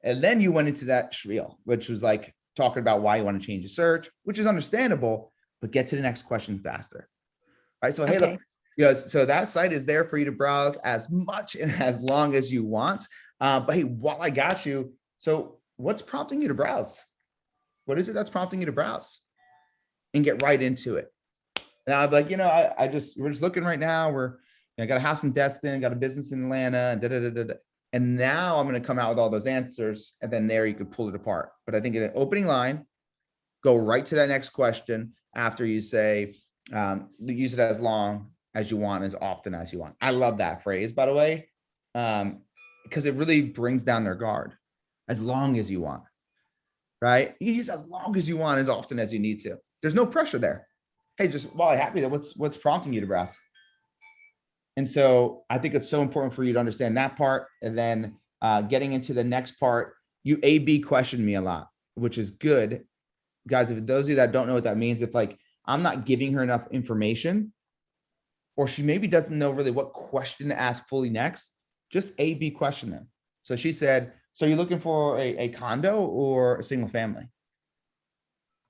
And then you went into that spiel, which was like talking about why you want to change your search, which is understandable, but get to the next question faster, right? So, hey, look, so that site is there for you to browse as much and as long as you want. But hey, while I got you, so what's prompting you to browse? What is it that's prompting you to browse? And get right into it. And I'd be like, we're just looking right now. I got a house in Destin, got a business in Atlanta, and And now I'm going to come out with all those answers, and then there you could pull it apart. But I think in an opening line, go right to that next question after you say, use it as long as you want, as often as you want. I love that phrase, by the way, because it really brings down their guard. As long as you want, right? You use as long as you want, as often as you need to. There's no pressure there. Hey, just while I'm happy that what's prompting you to browse. And so I think it's so important for you to understand that part. And then getting into the next part, you A/B question me a lot, which is good. Guys, if those of you that don't know what that means, if like I'm not giving her enough information, or she maybe doesn't know really what question to ask fully next, just A/B question them. So she said, so you're looking for a condo or a single family?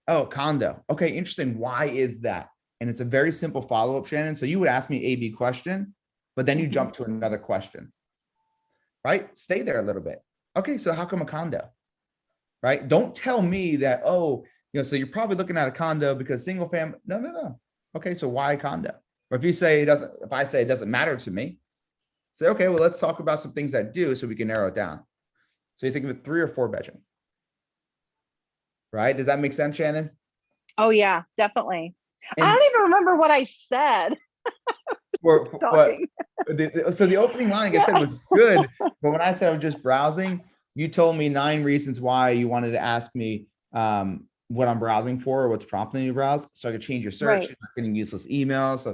Oh, condo. Okay, interesting. Why is that? And it's a very simple follow-up, Shannon. So you would ask me A/B question, but then you jump to another question, right? Stay there a little bit. Okay, so how come a condo, right? Don't tell me that, so you're probably looking at a condo because single family. No. Okay, so why a condo? Or if I say it doesn't matter to me, say, okay, well, let's talk about some things that do so we can narrow it down. So you think of a 3 or 4 bedroom, right? Does that make sense, Shannon? Oh yeah, definitely. And I don't even remember what I said. So the opening line, like I said, was good. But when I said I was just browsing, you told me 9 reasons why you wanted to ask me what I'm browsing for or what's prompting you to browse. So I could change your search, Right. not getting useless emails.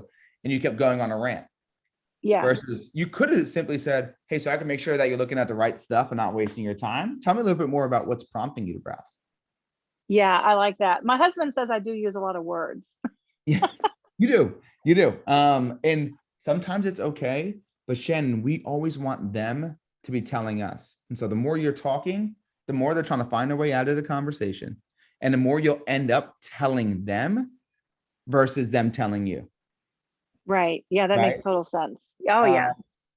And you kept going on a rant. Yeah. Versus you could have simply said, hey, so I can make sure that you're looking at the right stuff and not wasting your time. Tell me a little bit more about what's prompting you to browse. Yeah, I like that. My husband says I do use a lot of words. Yeah, you do. And sometimes it's okay, but Shannon, we always want them to be telling us. And so the more you're talking, the more they're trying to find their way out of the conversation. And the more you'll end up telling them versus them telling you. Right. Yeah, that makes total sense. Oh yeah.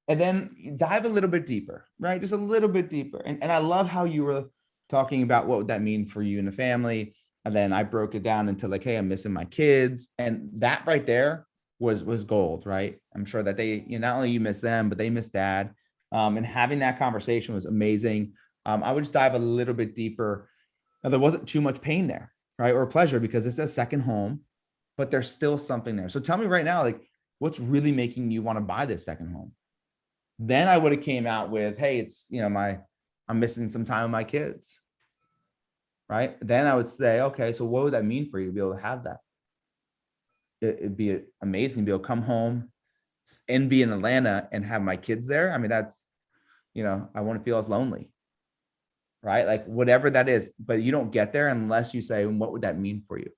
And then dive a little bit deeper, right? Just a little bit deeper. And I love how you were talking about what would that mean for you and the family. And then I broke it down into like, hey, I'm missing my kids. And that right there was gold, right? I'm sure that they, not only you miss them, but they miss dad. And having that conversation was amazing. I would just dive a little bit deeper. Now, there wasn't too much pain there, right? Or pleasure, because it's a second home, but there's still something there. So tell me right now, like, what's really making you want to buy this second home? Then I would have came out with, hey, it's, I'm missing some time with my kids, right? Then I would say, okay, so what would that mean for you to be able to have that? It'd be amazing to be able to come home and be in Atlanta and have my kids there. I mean, that's, I want to feel as lonely, right? Like whatever that is, but you don't get there unless you say, what would that mean for you?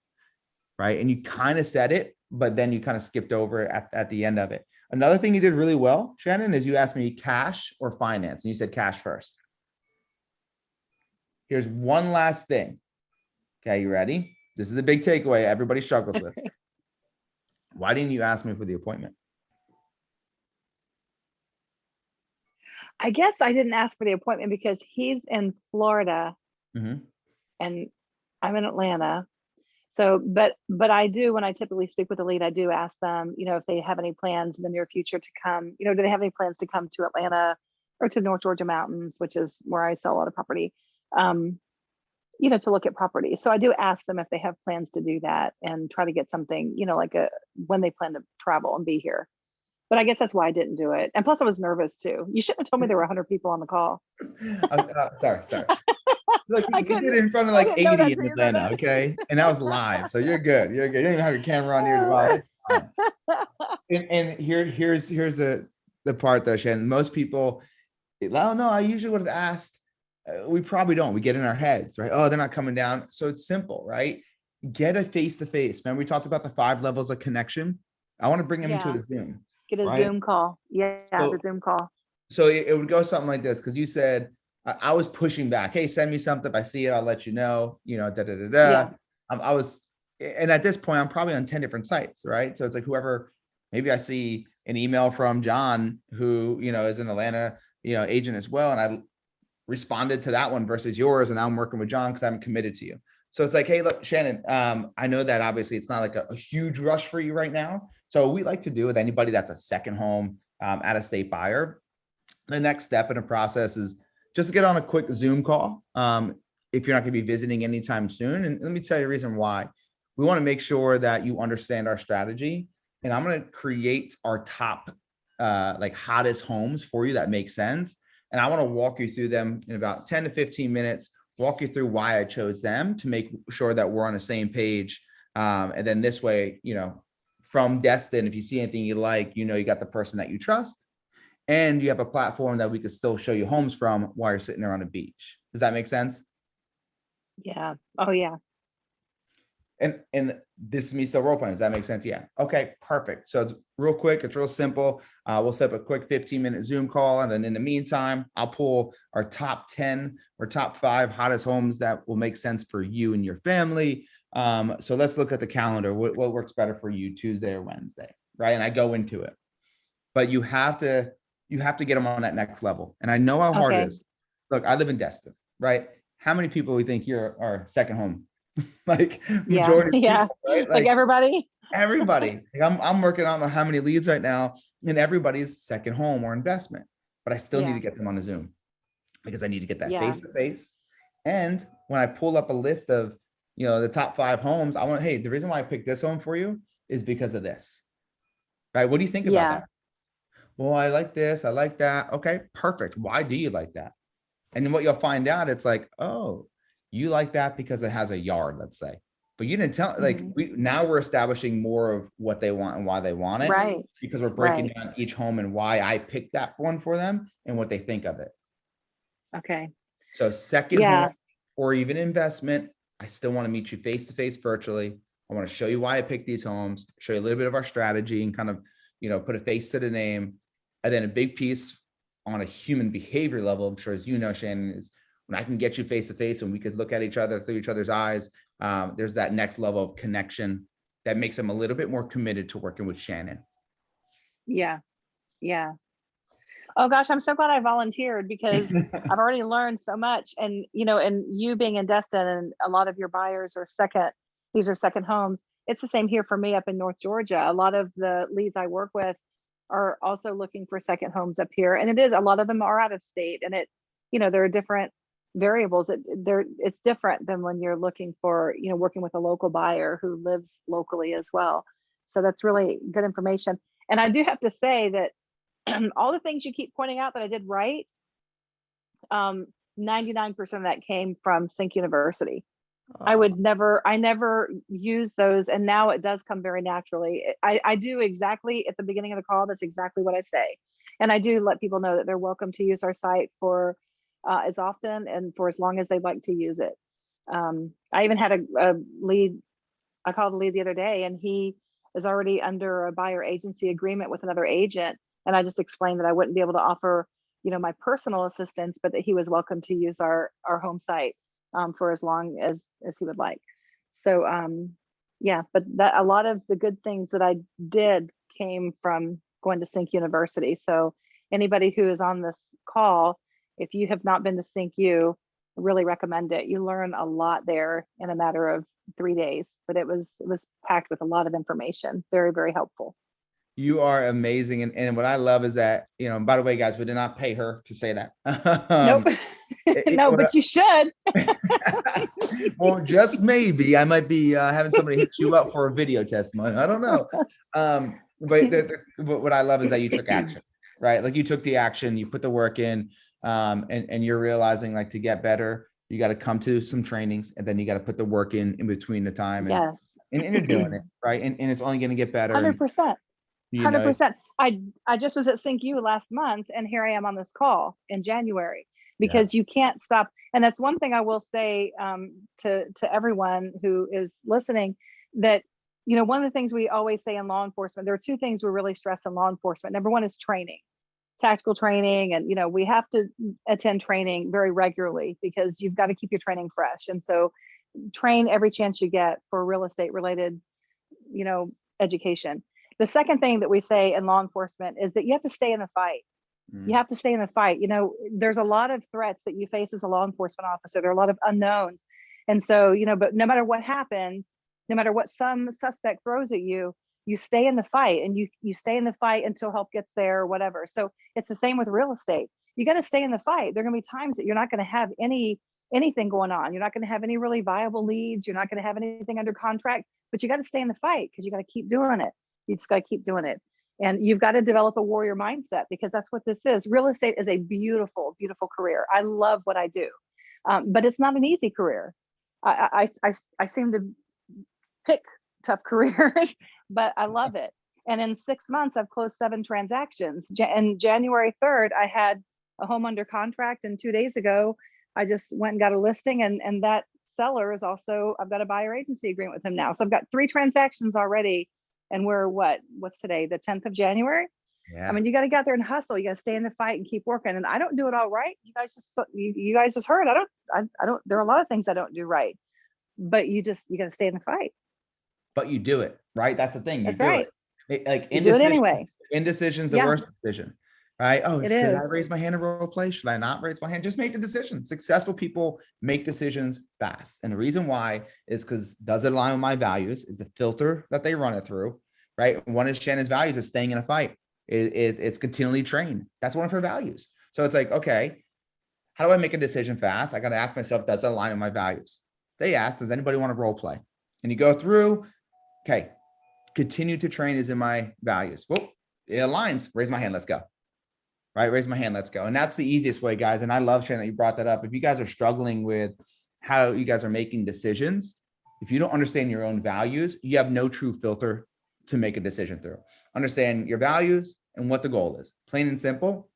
Right. And you kind of said it, but then you kind of skipped over it at the end of it. Another thing you did really well, Shannon, is you asked me cash or finance, and you said cash first. Here's one last thing. Okay, you ready? This is the big takeaway everybody struggles with. Why didn't you ask me for the appointment? I guess I didn't ask for the appointment because he's in Florida Mm-hmm. and I'm in Atlanta. So, but I do, when I typically speak with a lead, I do ask them, if they have any plans in the near future to come, do they have any plans to come to Atlanta or to North Georgia mountains, which is where I sell a lot of property, to look at property. So I do ask them if they have plans to do that and try to get something, like when they plan to travel and be here. But I guess that's why I didn't do it. And plus I was nervous too. You shouldn't have told me there were 100 people on the call. Sorry. Look, I we did couldn't- it in front of I like didn't know 80 that in till you said Atlanta, that. okay? And that was live, so you're good. You don't even have your camera on your device. It's fine. And here's the part though, Shannon. Most people, oh no, I usually would have asked. We probably don't. We get in our heads, right? Oh, they're not coming down. So it's simple, right? Get a face-to-face. Remember, we talked about the 5 levels of connection. I want to bring them into Yeah. a Zoom. Get a Right. Zoom call. Yeah, So- the Zoom call. So it would go something like this, because you said I was pushing back. Hey, send me something. If I see it, I'll let you know. Da da da da. Yeah. I was, and at this point, I'm probably on 10 different sites, right? So it's like whoever. Maybe I see an email from John, who is an Atlanta agent as well, and I responded to that one versus yours, and now I'm working with John because I'm committed to you. So it's like, hey, look, Shannon, I know that obviously it's not like a huge rush for you right now. So we like to do with anybody that's a second home out-of-state buyer. The next step in the process is just to get on a quick Zoom call if you're not going to be visiting anytime soon. And let me tell you the reason why. We want to make sure that you understand our strategy. And I'm going to create our top hottest homes for you that make sense. And I want to walk you through them in about 10 to 15 minutes, walk you through why I chose them to make sure that we're on the same page. And then this way, from Destin, if you see anything you like, you got the person that you trust. And you have a platform that we could still show you homes from while you're sitting there on a beach. Does that make sense? Yeah. Oh yeah. And this is me still role playing. Does that make sense? Yeah. Okay, perfect. So it's real quick. It's real simple. We'll set up a quick 15-minute Zoom call. And then in the meantime, I'll pull our top 10 or top 5 hottest homes that will make sense for you and your family. So let's look at the calendar. What works better for you, Tuesday or Wednesday, right? And I go into it. But you have to get them on that next level. And I know how hard it is. Look, I live in Destin, right? How many people we think here are second home? Like majority of people, right? Like everybody. Everybody. Like I'm working on how many leads right now, and everybody's second home or investment. But I still need to get them on a Zoom because I need to get that face to face. And when I pull up a list of the top 5 homes, I want, hey, the reason why I picked this home for you is because of this. Right? What do you think about that? Well, I like this, I like that. Okay, perfect. Why do you like that? And then what you'll find out, it's like, oh, you like that because it has a yard, let's say. But you didn't tell, like, now we're establishing more of what they want and why they want it. Right. Because we're breaking down each home and why I picked that one for them and what they think of it. Okay. So second home or even investment, I still want to meet you face to face virtually. I want to show you why I picked these homes, show you a little bit of our strategy and kind of, put a face to the name. And then a big piece on a human behavior level, I'm sure as you know, Shannon, is when I can get you face to face and we could look at each other through each other's eyes. There's that next level of connection that makes them a little bit more committed to working with Shannon. Yeah. Yeah. Oh gosh, I'm so glad I volunteered because I've already learned so much. And, and you being in Destin and a lot of your buyers are these are second homes. It's the same here for me up in North Georgia. A lot of the leads I work with are also looking for second homes up here. And a lot of them are out of state, and there are different variables. It's different than when you're looking for, working with a local buyer who lives locally as well. So that's really good information. And I do have to say that all the things you keep pointing out that I did right, 99% of that came from CINC University. I never use those. And now it does come very naturally. I do exactly at the beginning of the call. That's exactly what I say. And I do let people know that they're welcome to use our site for as often and for as long as they'd like to use it. I even had a lead. I called a lead the other day, and he is already under a buyer agency agreement with another agent. And I just explained that I wouldn't be able to offer, my personal assistance, but that he was welcome to use our home site for as long as he would like. So yeah, but that a lot of the good things that I did came from going to CINC University. So anybody who is on this call, if you have not been to CINC U, I really recommend it. You learn a lot there in a matter of 3 days, but it was packed with a lot of information. Very, very helpful. You are amazing. And what I love is that, by the way, guys, we did not pay her to say that. Nope. No, but you should. Well, just maybe I might be having somebody hit you up for a video testimony. I don't know. But what I love is that you took action, right? Like you took the action, you put the work in, and you're realizing like to get better, you got to come to some trainings and then you got to put the work in between the time. And, yes. and you're doing it, right? And it's only going to get better. 100%. 100%. I just was at CINC U last month, and here I am on this call in January, because you can't stop. And that's one thing I will say to everyone who is listening, that one of the things we always say in law enforcement, there are two things we really stress in law enforcement. Number one is training, tactical training, and we have to attend training very regularly because you've got to keep your training fresh. And so train every chance you get for real estate related education. The second thing that we say in law enforcement is that you have to stay in the fight. You have to stay in the fight. There's a lot of threats that you face as a law enforcement officer. There are a lot of unknowns. And so, but no matter what happens, no matter what some suspect throws at you, you stay in the fight, and you stay in the fight until help gets there or whatever. So it's the same with real estate. You got to stay in the fight. There are going to be times that you're not going to have anything going on. You're not going to have any really viable leads. You're not going to have anything under contract, but you got to stay in the fight because you got to keep doing it. You just got to keep doing it. And you've got to develop a warrior mindset, because that's what this is. Real estate is a beautiful, beautiful career. I love what I do, but it's not an easy career. I seem to pick tough careers, but I love it. And in 6 months, I've closed 7 transactions. And January 3rd, I had a home under contract. And 2 days ago, I just went and got a listing. And that seller is also, I've got a buyer agency agreement with him now. So I've got 3 transactions already. And we're what's today, the 10th of January? Yeah. I mean, you got to get out there and hustle. You got to stay in the fight and keep working. And I don't do it all right. You guys just heard, I don't, there are a lot of things I don't do right, but you got to stay in the fight. But you do it, right? That's the thing. That's right. Like you do it anyway. Indecision's the worst decision, right? Oh, should I raise my hand and role play? Should I not raise my hand? Just make the decision. Successful people make decisions fast. And the reason why is because does it align with my values? Is the filter that they run it through, right? One of Shannon's values is staying in a fight. It's continually trained. That's one of her values. So it's like, okay, how do I make a decision fast? I got to ask myself, does it align with my values? They ask, does anybody want to role play? And you go through, okay, continue to train is in my values. Well, it aligns. Raise my hand. Let's go. Right? Raise my hand. Let's go. And that's the easiest way, guys. And I love, Shannon, that you brought that up. If you guys are struggling with how you guys are making decisions, if you don't understand your own values, you have no true filter to make a decision through. Understand your values and what the goal is, plain and simple.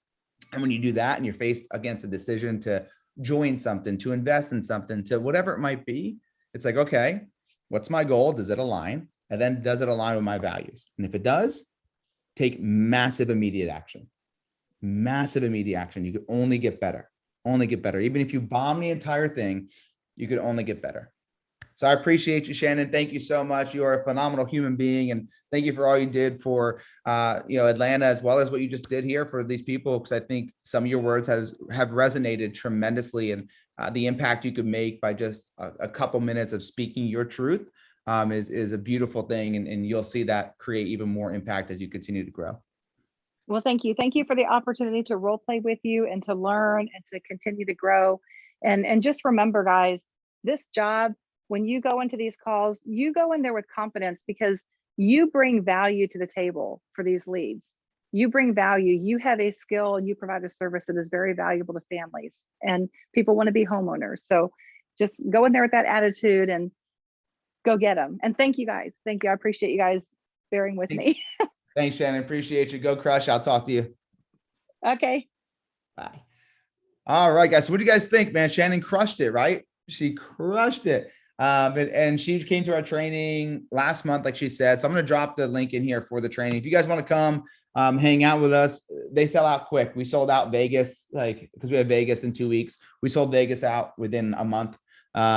And when you do that and you're faced against a decision to join something, to invest in something, to whatever it might be, it's like, okay, what's my goal? Does it align? And then does it align with my values? And if it does, take massive immediate action. Massive immediate action. You could only get better. Only get better. Even if you bomb the entire thing, you could only get better. So I appreciate you, Shannon. Thank you so much. You are a phenomenal human being. And thank you for all you did for Atlanta, as well as what you just did here for these people. Because I think some of your words have resonated tremendously. And the impact you could make by just a couple minutes of speaking your truth is a beautiful thing. And you'll see that create even more impact as you continue to grow. Well, thank you. Thank you for the opportunity to role play with you and to learn and to continue to grow. And just remember, guys, this job, when you go into these calls, you go in there with confidence because you bring value to the table for these leads. You bring value. You have a skill and you provide a service that is very valuable to families, and people want to be homeowners. So just go in there with that attitude and go get them. And thank you, guys. Thank you. I appreciate you guys bearing with me. Thanks, Shannon. Appreciate you. Go crush. I'll talk to you. Okay. Bye. All right, guys. So what do you guys think, man? Shannon crushed it, right? She crushed it. And she came to our training last month, like she said. So I'm going to drop the link in here for the training. If you guys want to come hang out with us, they sell out quick. We sold out Vegas, like, because we have Vegas in 2 weeks. We sold Vegas out within a month,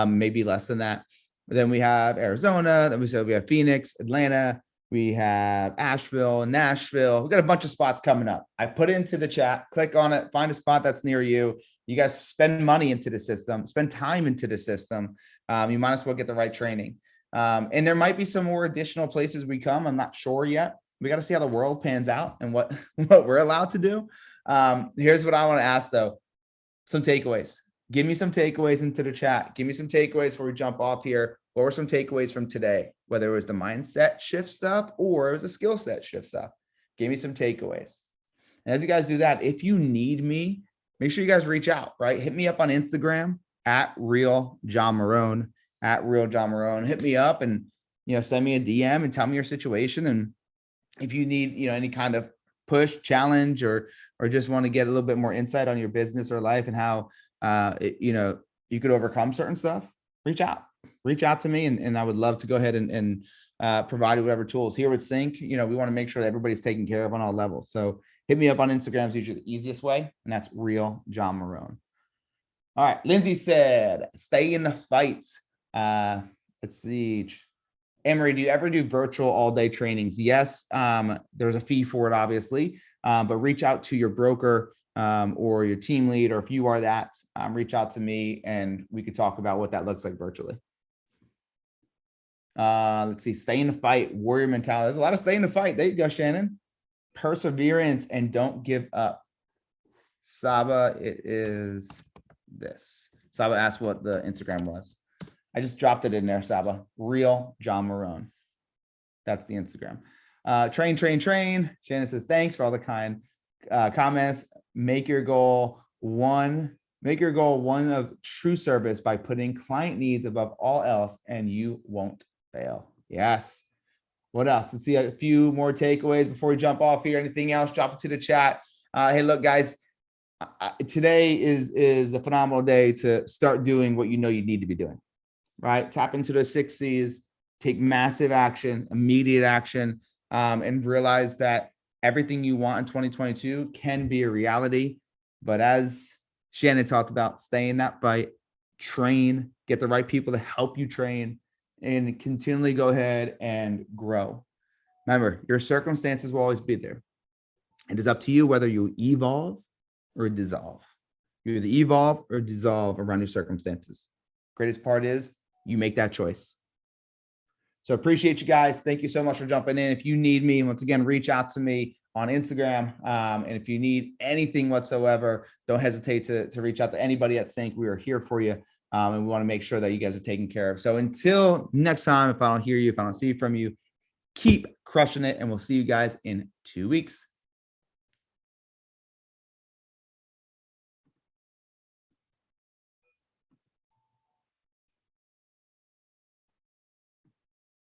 maybe less than that. Then we have Arizona. Then we have Phoenix, Atlanta. We have Asheville, Nashville. We got a bunch of spots coming up. I put it into the chat. Click on it. Find a spot that's near you. You guys spend money into the system. Spend time into the system. You might as well get the right training. And there might be some more additional places we come. I'm not sure yet. We got to see how the world pans out and what we're allowed to do. Here's what I want to ask, though. Some takeaways. Give me some takeaways into the chat. Give me some takeaways before we jump off here. What were some takeaways from today? Whether it was the mindset shift stuff or it was a skill set shift stuff. Give me some takeaways. And as you guys do that, if you need me, make sure you guys reach out, right? Hit me up on Instagram at Real John Marone, at Real John Marone. Hit me up and, send me a DM and tell me your situation. And if you need, any kind of push, challenge, or just want to get a little bit more insight on your business or life and how, you could overcome certain stuff, reach out to me. And I would love to go ahead and provide whatever tools. Here with CINC, we want to make sure that everybody's taken care of on all levels. So hit me up on Instagram is usually the easiest way. And that's Real John Marone. All right. Lindsay said, stay in the fights. Let's see. Emery, do you ever do virtual all-day trainings? Yes. There's a fee for it, obviously, but reach out to your broker or your team lead, or if you are that, reach out to me and we could talk about what that looks like virtually. Let's see. Stay in the fight. Warrior mentality. There's a lot of stay in the fight. There you go, Shannon. Perseverance and don't give up. Saba, it is this. Saba asked what the Instagram was. I just dropped it in there, Saba. Real John Marone. That's the Instagram. Train. Shannon says, thanks for all the kind comments. Make your goal one of true service by putting client needs above all else, and you won't fail. Yes. What else? Let's see a few more takeaways before we jump off here. Anything else? Drop it to the chat. Hey, look, guys, today is a phenomenal day to start doing what you need to be doing, right? Tap into the 6 C's, take massive action, immediate action, and realize that everything you want in 2022 can be a reality. But as Shannon talked about, stay in that fight, train, get the right people to help you train, and continually go ahead and grow. Remember, your circumstances will always be there. It is up to you whether you evolve or dissolve. You either evolve or dissolve around your circumstances. Greatest part is you make that choice. So appreciate you guys. Thank you so much for jumping in. If you need me, once again, reach out to me on Instagram. And if you need anything whatsoever, don't hesitate to reach out to anybody at CINC. We are here for you. And we want to make sure that you guys are taken care of. So until next time, if I don't hear you, if I don't see from you, keep crushing it. And we'll see you guys in 2 weeks.